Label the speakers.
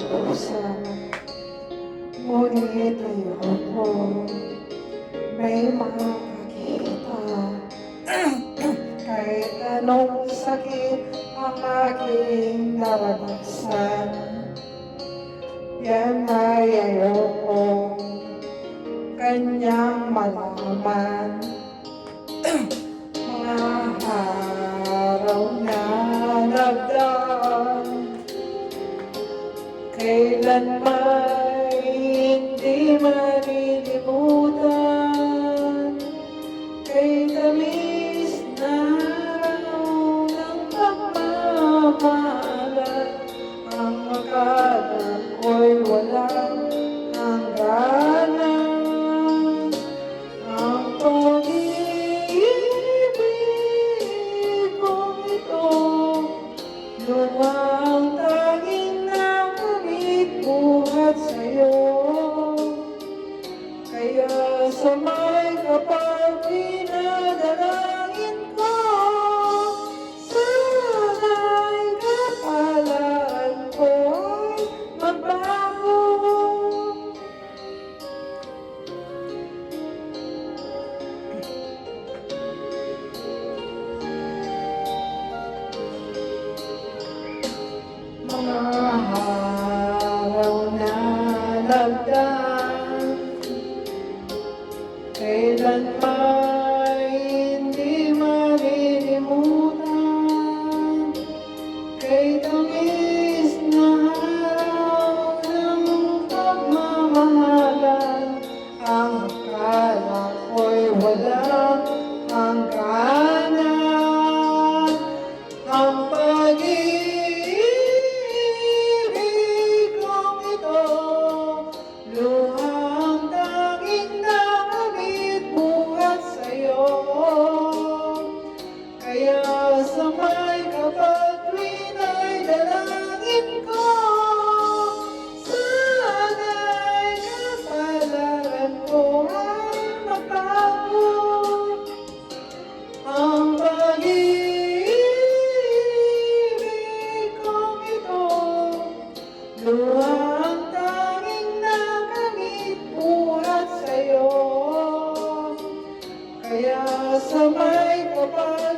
Speaker 1: pusa. Ngunit ayoko may makakita. Kahit anong sakit ang aking naranasan, yan ay ayoko kanyang malaman. Mga araw na nagdaan, kailan may hindi malilimutan. Kay tamis na araw ng pagmamahalan, ang akala ko'y walang hangganan. Ang pag-ibig kong ito, lumang tanging nakamit buhat sa'yo. Kaya sa may kapag pinadalangin ko, sana'y kapalaan ko'y magbago. Mga araw na nagdaan, kailan may hindi malilimutan. Kay tamis na araw ng pagmamahalan, ang akala ko'y walang hangganan. Ang pag-ibig kong ito, luhang tanging nakamit buhat sa'yo. Kaya sa may kapag tuwina'y dalangin ko, sana'y kapalaran ko ay magbago. Ang pag-ibig kong ito, luhang tanging nakamit buhat sa'yo. Kaya sa may kapag